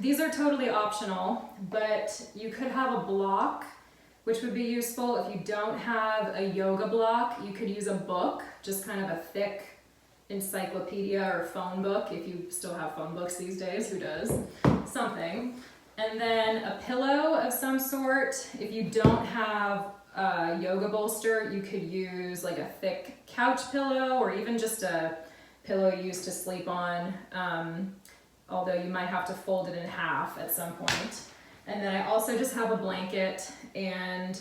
These are totally optional, but you could have a block, which would be useful. If you don't have a yoga block, you could use a book, just kind of a thick encyclopedia or phone book, if you still have phone books these days, who does? Something. And then a pillow of some sort. If you don't have a yoga bolster, you could use like a thick couch pillow or even just a pillow you used to sleep on, although you might have to fold it in half at some point. And then I also just have a blanket, and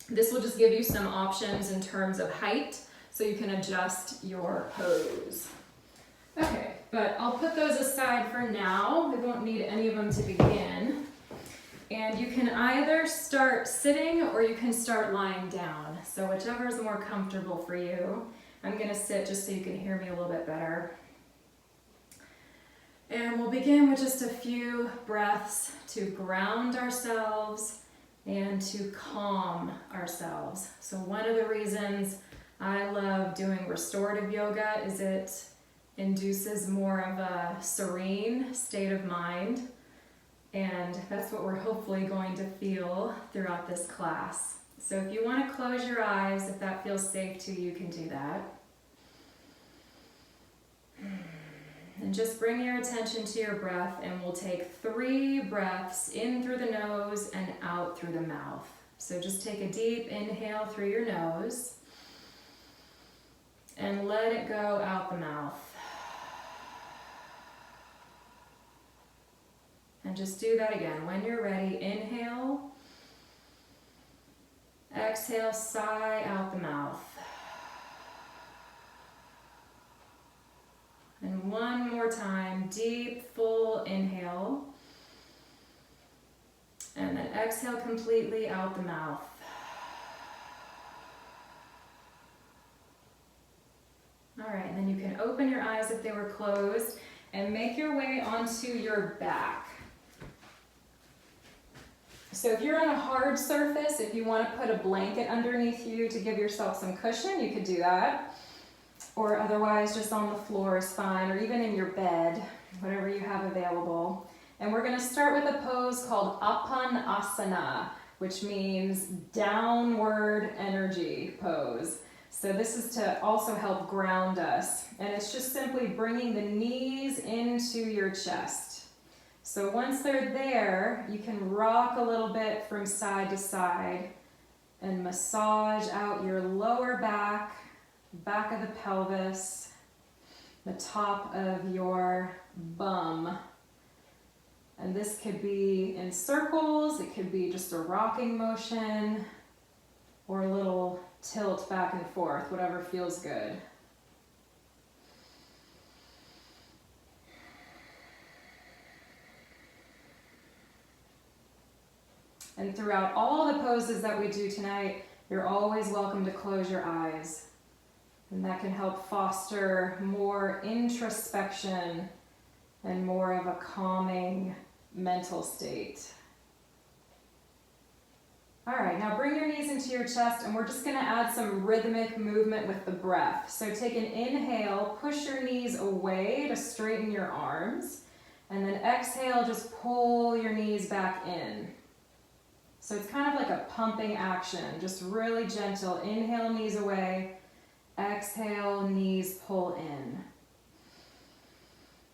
this will just give you some options in terms of height, so you can adjust your pose. Okay, but I'll put those aside for now. We won't need any of them to begin. And you can either start sitting or you can start lying down. So whichever is more comfortable for you. I'm gonna sit just so you can hear me a little bit better. And we'll begin with just a few breaths to ground ourselves and to calm ourselves. So one of the reasons I love doing restorative yoga is it induces more of a serene state of mind. And that's what we're hopefully going to feel throughout this class. So if you want to close your eyes, if that feels safe to you, you can do that. And just bring your attention to your breath, and we'll take 3 breaths in through the nose and out through the mouth. So just take a deep inhale through your nose and let it go out the mouth. And just do that again. When you're ready, inhale, exhale, sigh out the mouth. And one more time, deep, full inhale. And then exhale completely out the mouth. All right, and then you can open your eyes if they were closed and make your way onto your back. So if you're on a hard surface, if you want to put a blanket underneath you to give yourself some cushion, you could do that. Or otherwise, just on the floor is fine, or even in your bed, whatever you have available. And we're going to start with a pose called Apanasana, which means downward energy pose. So this is to also help ground us. And it's just simply bringing the knees into your chest. So once they're there, you can rock a little bit from side to side and massage out your lower back, back of the pelvis, the top of your bum. And this could be in circles, it could be just a rocking motion, or a little tilt back and forth, whatever feels good. And throughout all the poses that we do tonight, you're always welcome to close your eyes. And that can help foster more introspection and more of a calming mental state. All right, now bring your knees into your chest, and we're just gonna add some rhythmic movement with the breath. So take an inhale, push your knees away to straighten your arms, and then exhale, just pull your knees back in. So it's kind of like a pumping action, just really gentle. Inhale, knees away. Exhale, knees pull in.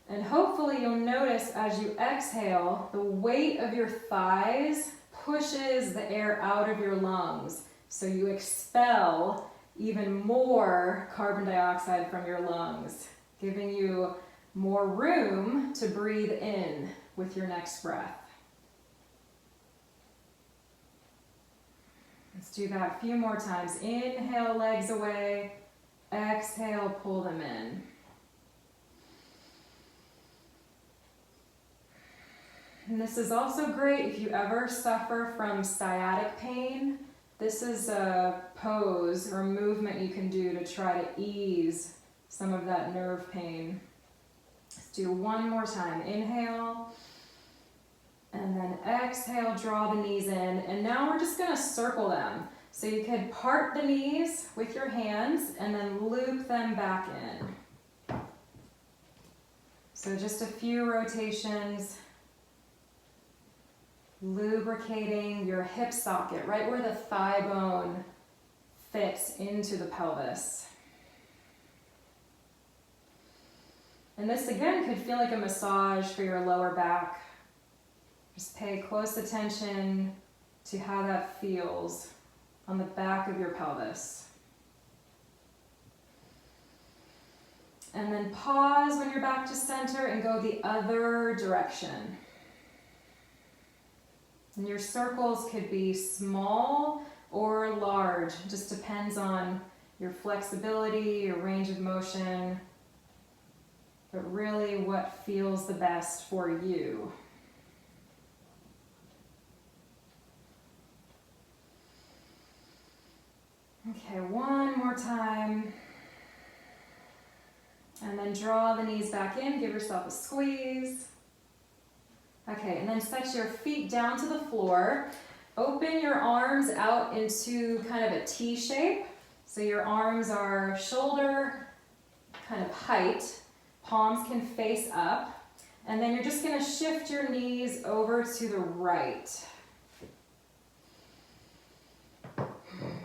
And hopefully you'll notice as you exhale, the weight of your thighs pushes the air out of your lungs. So you expel even more carbon dioxide from your lungs, giving you more room to breathe in with your next breath. Let's do that a few more times. Inhale, legs away. Exhale, pull them in. And this is also great if you ever suffer from sciatic pain. This is a pose or movement you can do to try to ease some of that nerve pain. Let's do one more time. Inhale, and then exhale, draw the knees in. And now we're just gonna circle them. So you could part the knees with your hands and then loop them back in. So just a few rotations, lubricating your hip socket, right where the thigh bone fits into the pelvis. And this again could feel like a massage for your lower back. Just pay close attention to how that feels on the back of your pelvis. And then pause when you're back to center and go the other direction. And your circles could be small or large, just depends on your flexibility, your range of motion, but really what feels the best for you. Okay, one more time. And then draw the knees back in, give yourself a squeeze. Okay, and then set your feet down to the floor. Open your arms out into kind of a T shape. So your arms are shoulder kind of height. Palms can face up. And then you're just gonna shift your knees over to the right.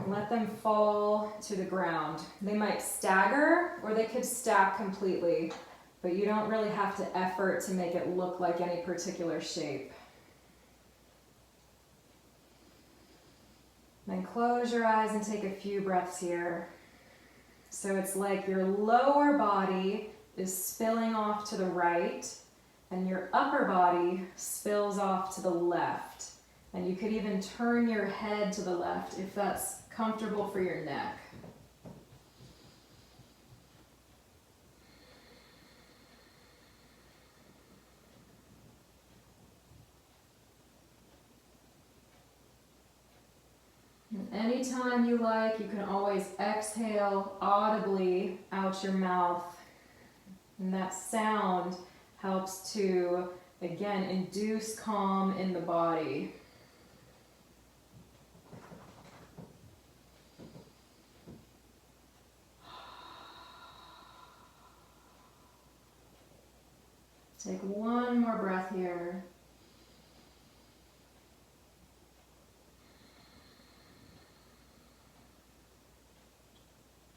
Let them fall to the ground. They might stagger or they could stack completely, but you don't really have to effort to make it look like any particular shape. Then close your eyes and take a few breaths here. So it's like your lower body is spilling off to the right and your upper body spills off to the left. And you could even turn your head to the left if that's comfortable for your neck. And anytime you like, you can always exhale audibly out your mouth. And that sound helps to, again, induce calm in the body. Take one more breath here.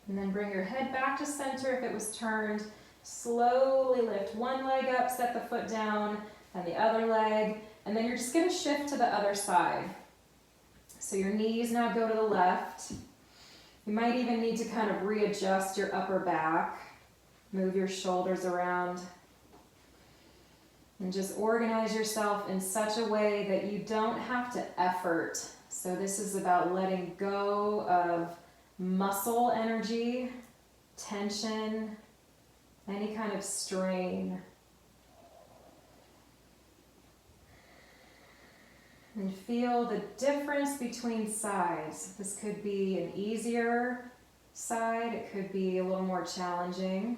And then bring your head back to center if it was turned. Slowly lift one leg up, set the foot down, and the other leg. And then you're just going to shift to the other side. So your knees now go to the left. You might even need to kind of readjust your upper back. Move your shoulders around. And just organize yourself in such a way that you don't have to effort. So this is about letting go of muscle energy, tension, any kind of strain. And feel the difference between sides. This could be an easier side, it could be a little more challenging.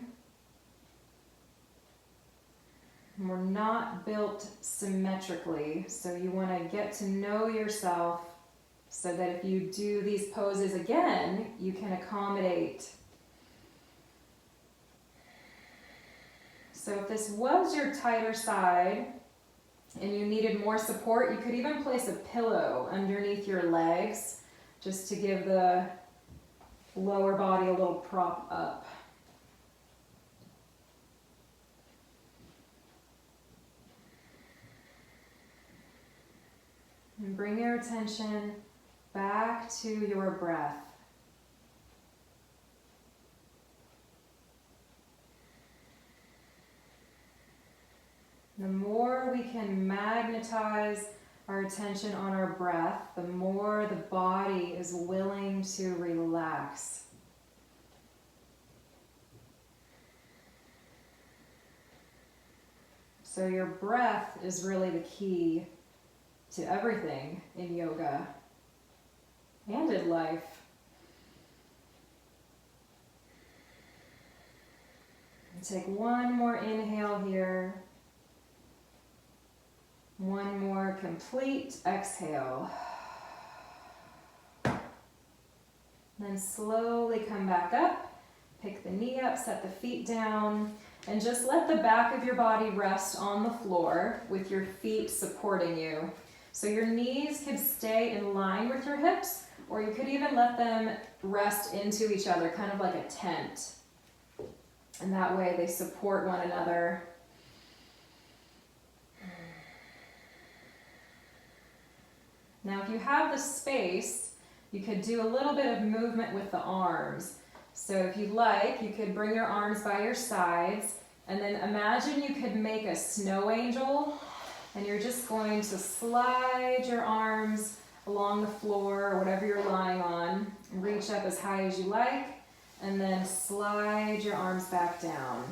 And we're not built symmetrically, so you want to get to know yourself so that if you do these poses again, you can accommodate. So if this was your tighter side and you needed more support, you could even place a pillow underneath your legs just to give the lower body a little prop up. And bring your attention back to your breath. The more we can magnetize our attention on our breath, the more the body is willing to relax. So your breath is really the key to everything in yoga and in life. And take one more inhale here. One more complete exhale. Then slowly come back up. Pick the knee up, set the feet down. And just let the back of your body rest on the floor with your feet supporting you. So your knees could stay in line with your hips, or you could even let them rest into each other, kind of like a tent. And that way they support one another. Now if you have the space, you could do a little bit of movement with the arms. So if you'd like, you could bring your arms by your sides, and then imagine you could make a snow angel, and you're just going to slide your arms along the floor or whatever you're lying on, and reach up as high as you like, and then slide your arms back down.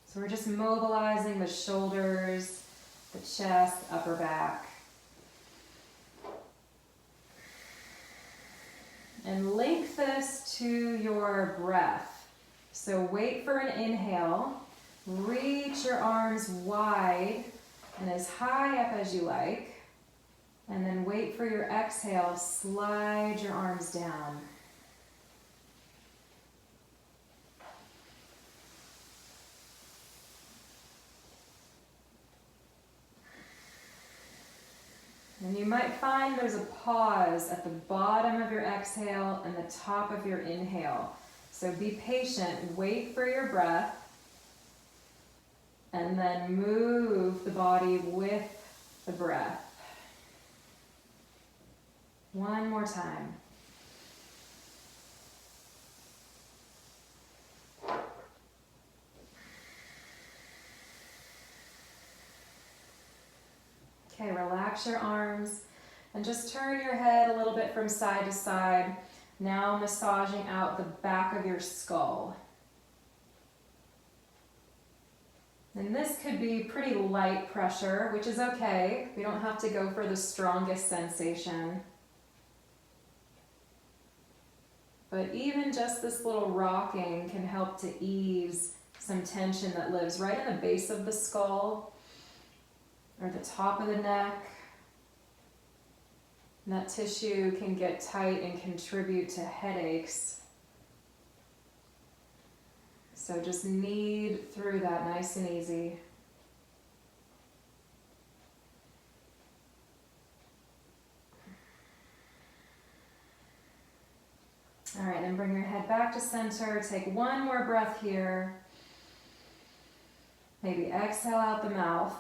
So we're just mobilizing the shoulders, the chest, upper back. And link this to your breath. So wait for an inhale, reach your arms wide and as high up as you like, and then wait for your exhale, slide your arms down. And you might find there's a pause at the bottom of your exhale and the top of your inhale. So be patient, wait for your breath, and then move the body with the breath. One more time. Okay, relax your arms and just turn your head a little bit from side to side. Now massaging out the back of your skull. And this could be pretty light pressure, which is okay. We don't have to go for the strongest sensation. But even just this little rocking can help to ease some tension that lives right in the base of the skull or the top of the neck. And that tissue can get tight and contribute to headaches. So just knead through that nice and easy. All right, then bring your head back to center. Take one more breath here. Maybe exhale out the mouth.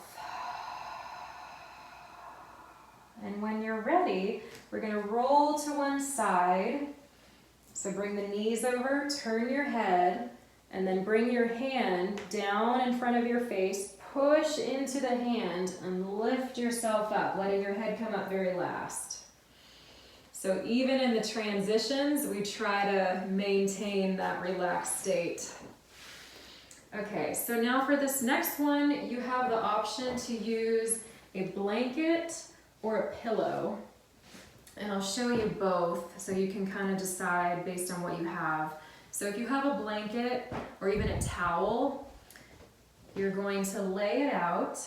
And when you're ready, we're going to roll to one side. So bring the knees over, turn your head, and then bring your hand down in front of your face. Push into the hand and lift yourself up, letting your head come up very last. So even in the transitions, we try to maintain that relaxed state. Okay, so now for this next one, you have the option to use a blanket or a pillow. And I'll show you both so you can kind of decide based on what you have. So if you have a blanket or even a towel, you're going to lay it out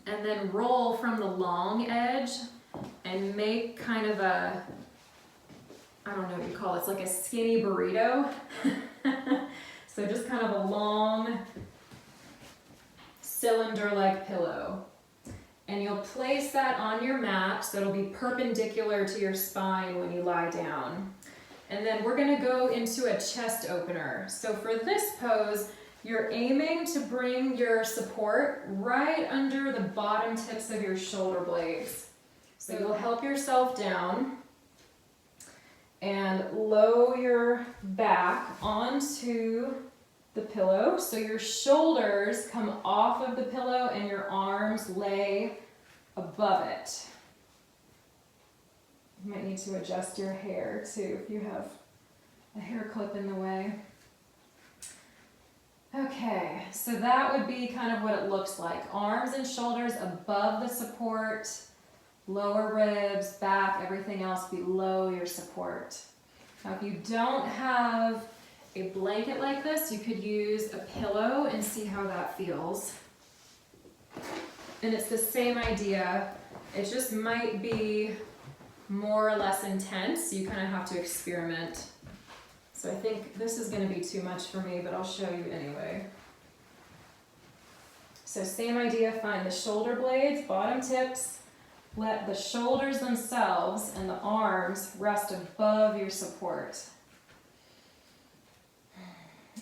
and then roll from the long edge and make kind of a, I don't know what you call it, it's like a skinny burrito. So just kind of a long cylinder-like pillow. And you'll place that on your mat so it'll be perpendicular to your spine when you lie down. And then we're gonna go into a chest opener. So for this pose, you're aiming to bring your support right under the bottom tips of your shoulder blades. So you'll help yourself down and lower your back onto the pillow. So your shoulders come off of the pillow and your arms lay above it. You might need to adjust your hair too if you have a hair clip in the way. Okay, so that would be kind of what it looks like. Arms and shoulders above the support, lower ribs, back, everything else below your support. Now if you don't have a blanket like this, you could use a pillow and see how that feels. And it's the same idea. It just might be more or less intense. You kind of have to experiment. So I think this is going to be too much for me, but I'll show you anyway. So same idea, find the shoulder blades, bottom tips, let the shoulders themselves and the arms rest above your support.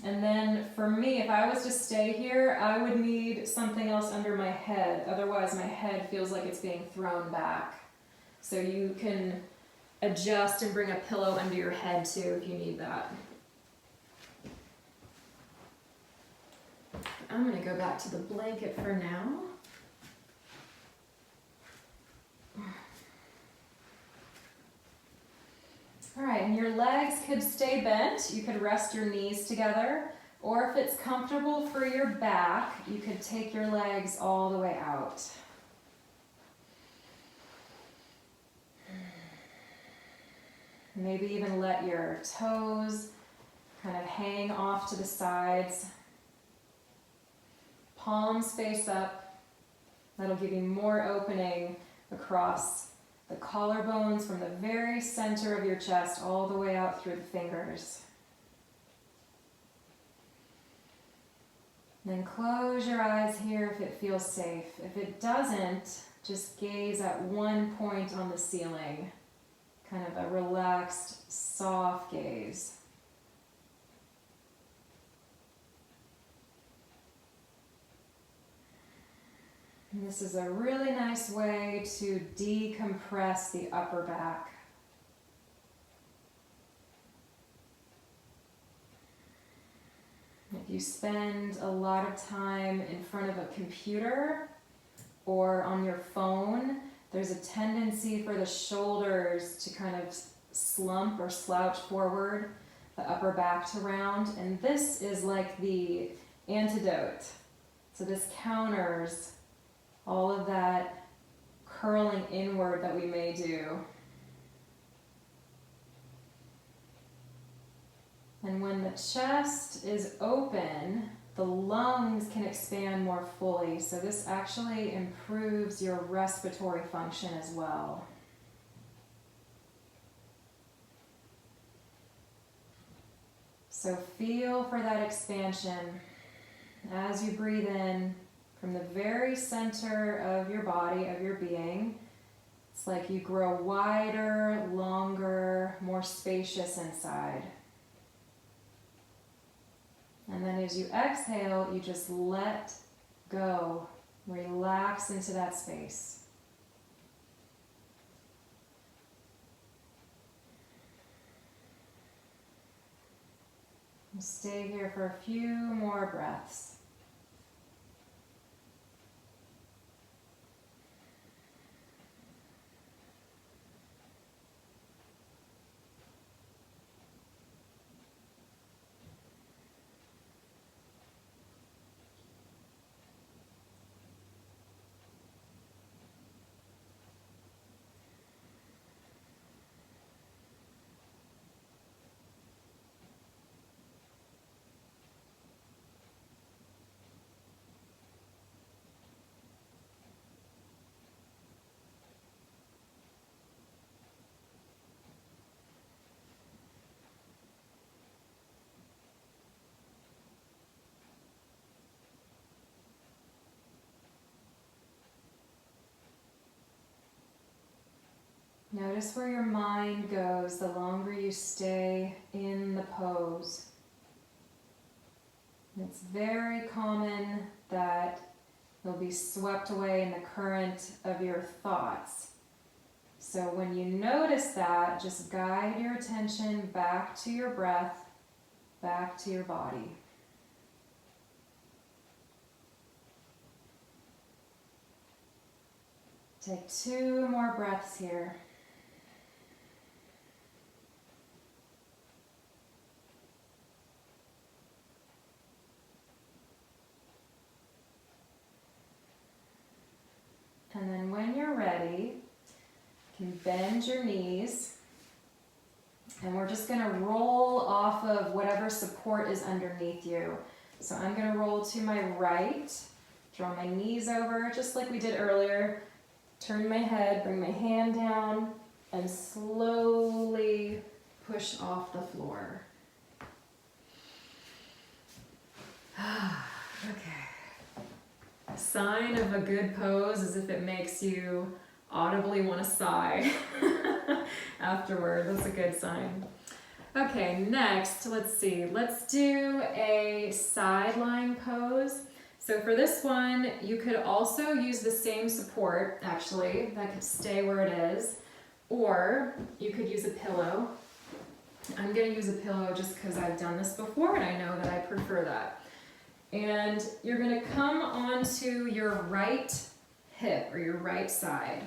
And then for me, if I was to stay here, I would need something else under my head. Otherwise my head feels like it's being thrown back. So you can adjust and bring a pillow under your head too if you need that. I'm going to go back to the blanket for now. All right, and your legs could stay bent. You could rest your knees together, or if it's comfortable for your back, you could take your legs all the way out. Maybe even let your toes kind of hang off to the sides. Palms face up. That'll give you more opening across the collarbones from the very center of your chest all the way out through the fingers. Then close your eyes here if it feels safe. If it doesn't, just gaze at one point on the ceiling. Kind of a relaxed, soft gaze. And this is a really nice way to decompress the upper back. If you spend a lot of time in front of a computer or on your phone, there's a tendency for the shoulders to kind of slump or slouch forward, the upper back to round, and this is like the antidote. So this counters all of that curling inward that we may do. And when the chest is open, the lungs can expand more fully. So this actually improves your respiratory function as well. So feel for that expansion as you breathe in. From the very center of your body, of your being, it's like you grow wider, longer, more spacious inside. And then as you exhale, you just let go, relax into that space. And stay here for a few more breaths. Notice where your mind goes the longer you stay in the pose. It's very common that you'll be swept away in the current of your thoughts. So when you notice that, just guide your attention back to your breath, back to your body. Take 2 more breaths here. And then when you're ready, you can bend your knees. And we're just going to roll off of whatever support is underneath you. So I'm going to roll to my right, draw my knees over, just like we did earlier. Turn my head, bring my hand down, and slowly push off the floor. Okay. A sign of a good pose is if it makes you audibly want to sigh afterward. That's a good sign. Okay, next, let's see. Let's do a side lying pose. So for this one, you could also use the same support, actually, that could stay where it is, or you could use a pillow. I'm gonna use a pillow just because I've done this before and I know that I prefer that. And you're gonna come onto your right hip or your right side.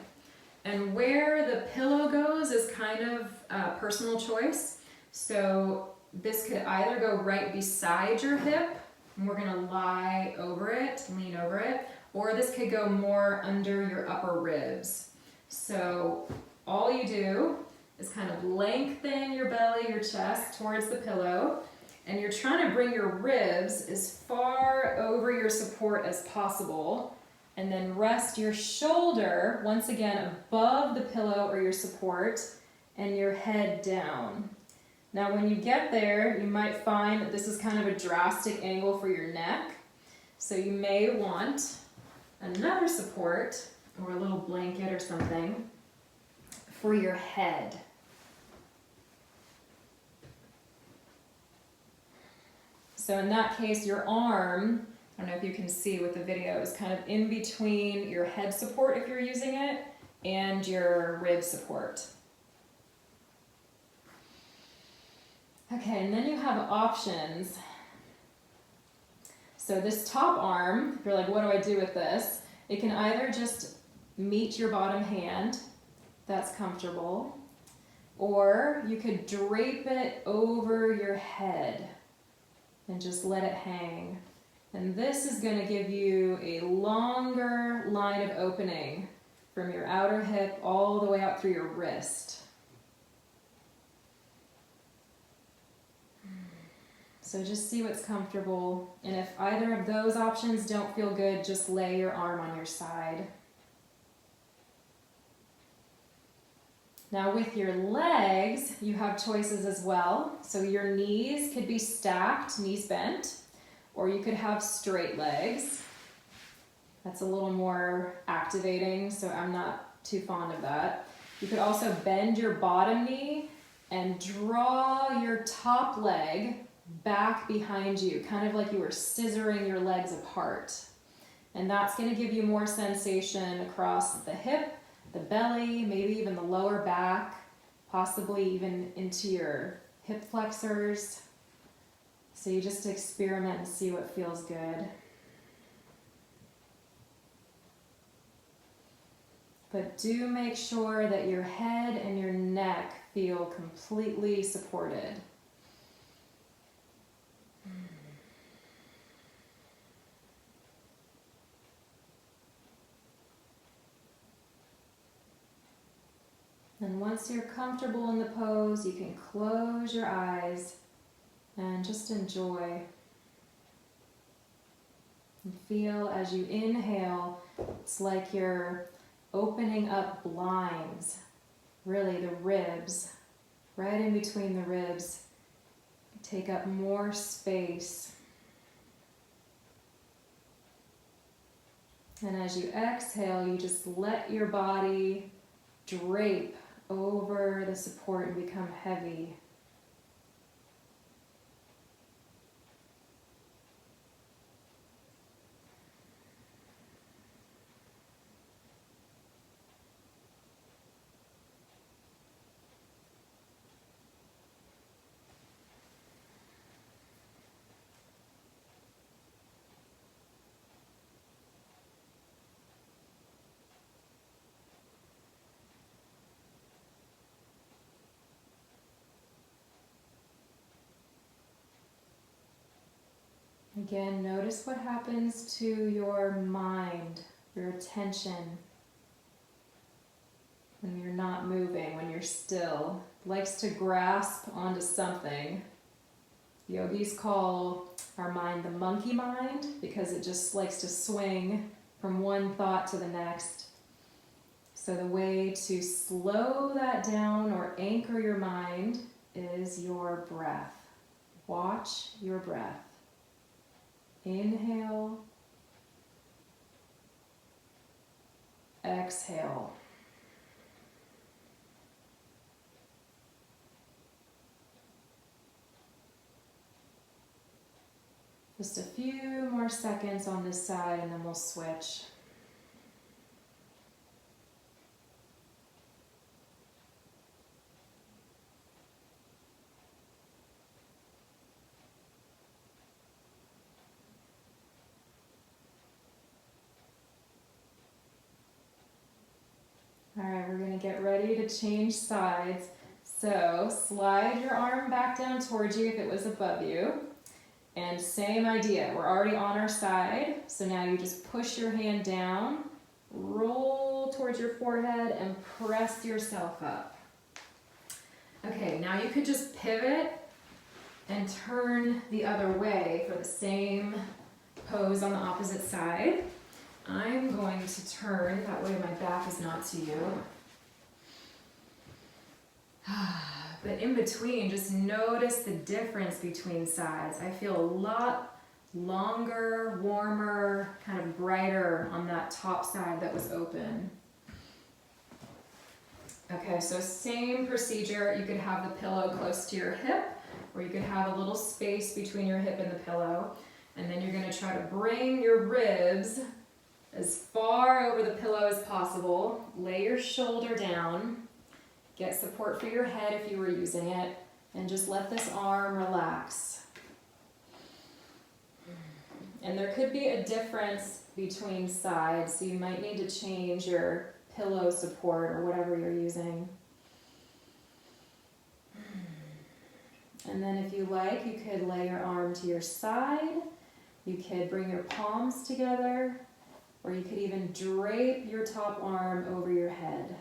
And where the pillow goes is kind of a personal choice. So this could either go right beside your hip, and we're gonna lie over it, lean over it, or this could go more under your upper ribs. So all you do is kind of lengthen your belly, your chest towards the pillow, and you're trying to bring your ribs as far over your support as possible, and then rest your shoulder once again above the pillow or your support, and your head down. Now when you get there, you might find that this is kind of a drastic angle for your neck, so you may want another support or a little blanket or something for your head. So in that case, your arm, I don't know if you can see with the video, is kind of in between your head support if you're using it and your rib support. Okay, and then you have options. So this top arm, if you're like, what do I do with this? It can either just meet your bottom hand, that's comfortable, or you could drape it over your head and just let it hang. And this is going to give you a longer line of opening from your outer hip all the way out through your wrist. So just see what's comfortable, and if either of those options don't feel good, just lay your arm on your side. Now with your legs, you have choices as well. So your knees could be stacked, knees bent, or you could have straight legs. That's a little more activating, so I'm not too fond of that. You could also bend your bottom knee and draw your top leg back behind you, kind of like you were scissoring your legs apart. And that's going to give you more sensation across the hip, the belly, maybe even the lower back, possibly even into your hip flexors. So you just experiment and see what feels good. But do make sure that your head and your neck feel completely supported. And once you're comfortable in the pose, you can close your eyes and just enjoy. And feel as you inhale, it's like you're opening up blinds, really the ribs, right in between the ribs. Take up more space. And as you exhale, you just let your body drape over the support and become heavy. Again, notice what happens to your mind, your attention, when you're not moving, when you're still. It likes to grasp onto something. Yogis call our mind the monkey mind because it just likes to swing from one thought to the next. So the way to slow that down or anchor your mind is your breath. Watch your breath. Inhale. Exhale. Just a few more seconds on this side and then we'll switch. All right, we're going to get ready to change sides. So slide your arm back down towards you if it was above you. And same idea, we're already on our side. So now you just push your hand down, roll towards your forehead and press yourself up. Okay, now you could just pivot and turn the other way for the same pose on the opposite side. I'm going to turn, that way my back is not to you. But in between, just notice the difference between sides. I feel a lot longer, warmer, kind of brighter on that top side that was open. Okay, so same procedure. You could have the pillow close to your hip, or you could have a little space between your hip and the pillow. And then you're going to try to bring your ribs as far over the pillow as possible. Lay your shoulder down. Get support for your head if you were using it. And just let this arm relax. And there could be a difference between sides, so you might need to change your pillow support or whatever you're using. And then if you like, you could lay your arm to your side. You could bring your palms together, or you could even drape your top arm over your head.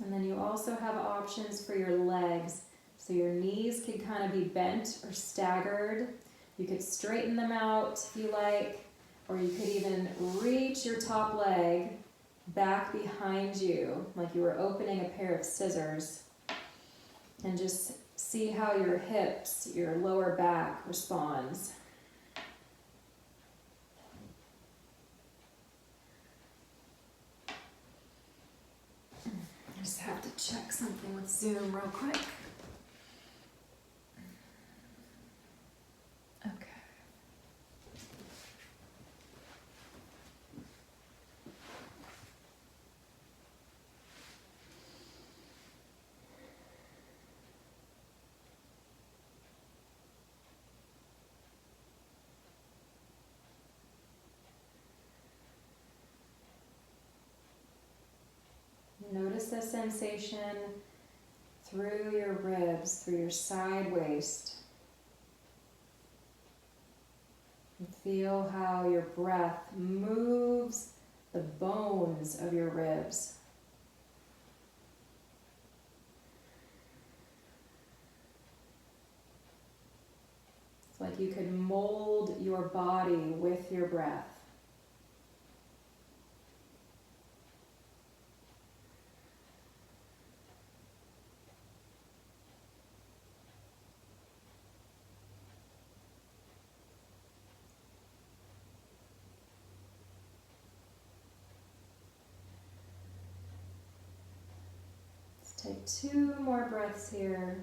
And then you also have options for your legs. So your knees can kind of be bent or staggered. You could straighten them out if you like, or you could even reach your top leg back behind you, like you were opening a pair of scissors, and just see how your hips, your lower back responds. I just have to check something with Zoom real quick. Okay. Notice the sensation through your ribs, through your side waist. And feel how your breath moves the bones of your ribs. It's like you could mold your body with your breath. Take 2 more breaths here.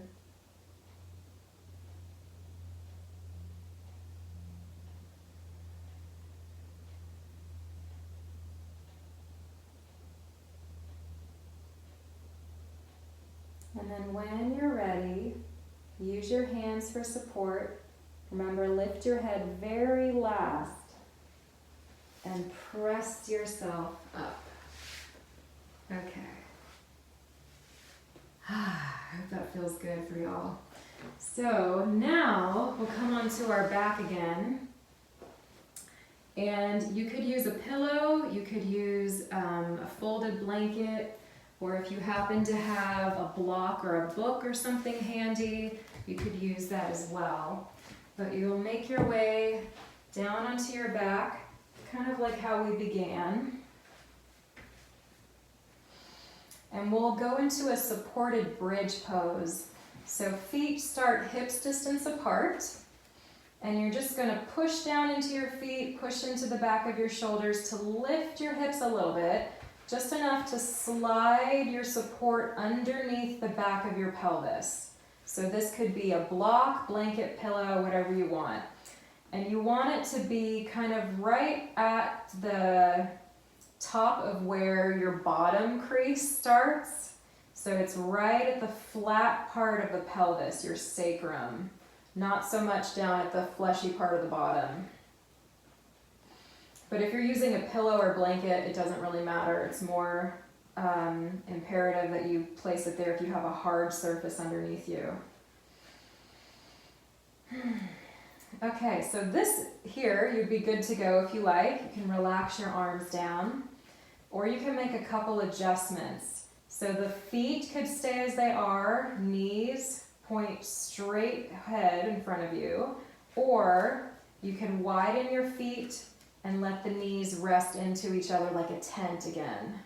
And then when you're ready, use your hands for support. Remember, lift your head very last and press yourself up. Okay. I hope that feels good for y'all. So now we'll come onto our back again. And you could use a pillow, you could use a folded blanket, or if you happen to have a block or a book or something handy, you could use that as well. But you'll make your way down onto your back, kind of like how we began. And we'll go into a supported bridge pose. So feet start hips distance apart, and you're just gonna push down into your feet, push into the back of your shoulders to lift your hips a little bit, just enough to slide your support underneath the back of your pelvis. So this could be a block, blanket, pillow, whatever you want. And you want it to be kind of right at the top of where your bottom crease starts. So it's right at the flat part of the pelvis, your sacrum, not so much down at the fleshy part of the bottom. But if you're using a pillow or blanket, it doesn't really matter. It's more imperative that you place it there if you have a hard surface underneath you. Okay, so this here, you'd be good to go if you like. You can relax your arms down, or you can make a couple adjustments. So the feet could stay as they are, knees point straight ahead in front of you, or you can widen your feet and let the knees rest into each other like a tent again.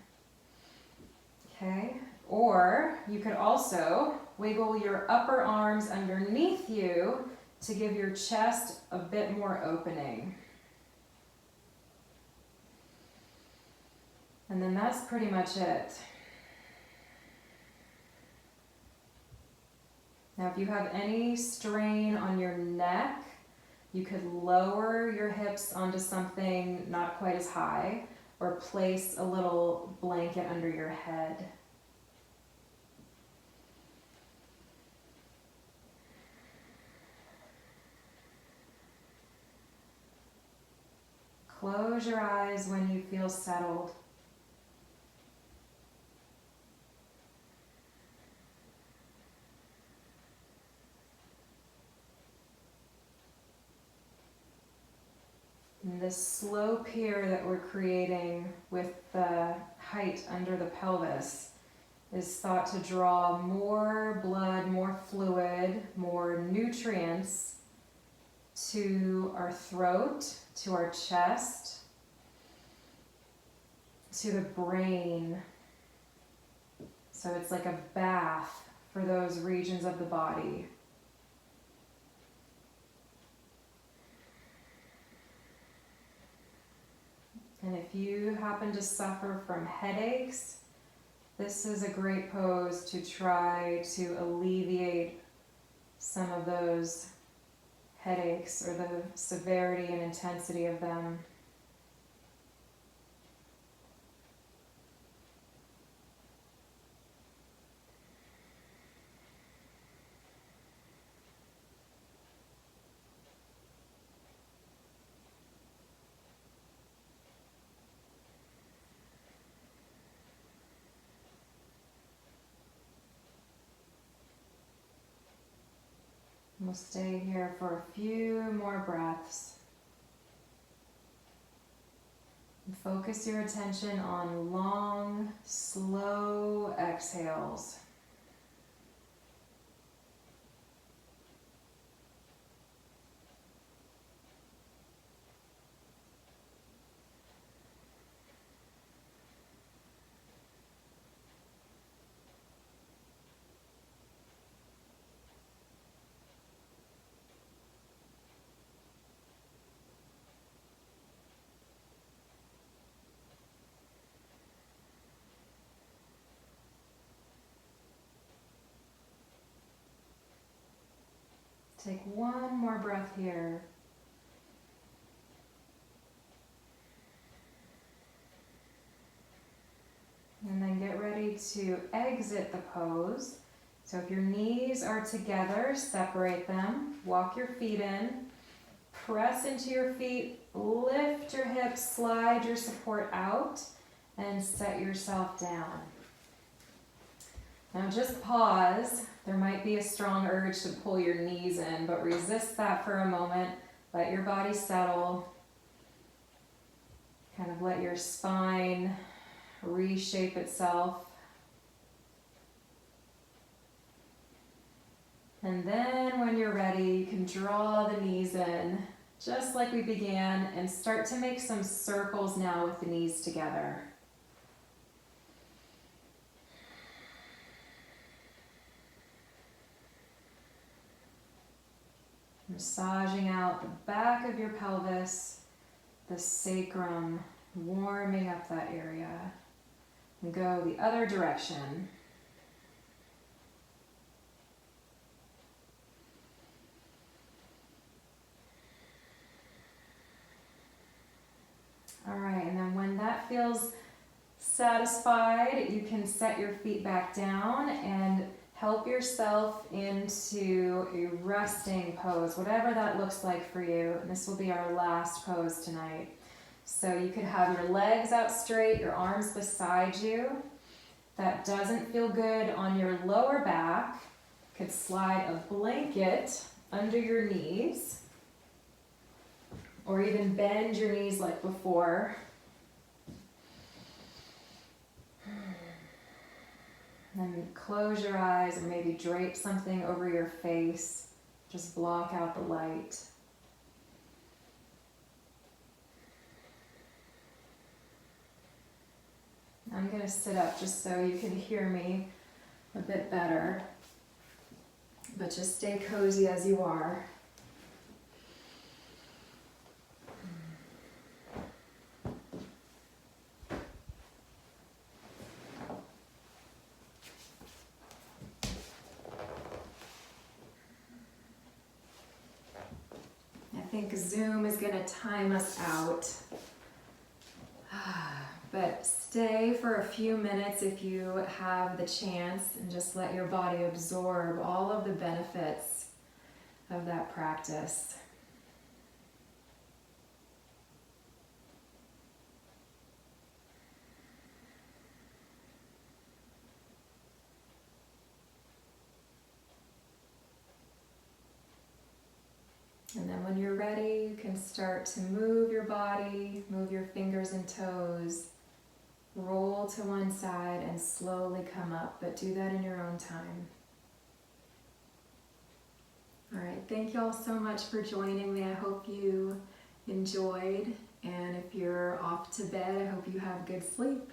Okay, or you could also wiggle your upper arms underneath you to give your chest a bit more opening. And then that's pretty much it. Now, if you have any strain on your neck, you could lower your hips onto something not quite as high, or place a little blanket under your head. Close your eyes when you feel settled. And this slope here that we're creating with the height under the pelvis is thought to draw more blood, more fluid, more nutrients to our throat, to our chest, to the brain. So it's like a bath for those regions of the body. And if you happen to suffer from headaches, this is a great pose to try to alleviate some of those headaches or the severity and intensity of them. We'll stay here for a few more breaths. And focus your attention on long, slow exhales. Take one more breath here. And then get ready to exit the pose. So if your knees are together, separate them, walk your feet in, press into your feet, lift your hips, slide your support out, and set yourself down. Now just pause. There might be a strong urge to pull your knees in, but resist that for a moment. Let your body settle. Kind of let your spine reshape itself. And then when you're ready, you can draw the knees in, just like we began, and start to make some circles now with the knees together. Massaging out the back of your pelvis, the sacrum, warming up that area. And go the other direction. All right, and then when that feels satisfied, you can set your feet back down and help yourself into a resting pose, whatever that looks like for you. And this will be our last pose tonight. So you could have your legs out straight, your arms beside you. That doesn't feel good on your lower back. Could slide a blanket under your knees, or even bend your knees like before. And close your eyes and maybe drape something over your face. Just block out the light. I'm going to sit up just so you can hear me a bit better. But just stay cozy as you are. I think Zoom is going to time us out. But stay for a few minutes if you have the chance, and just let your body absorb all of the benefits of that practice. And then when you're ready, you can start to move your body, move your fingers and toes, roll to one side and slowly come up, but do that in your own time. All right, thank you all so much for joining me. I hope you enjoyed, and if you're off to bed, I hope you have good sleep.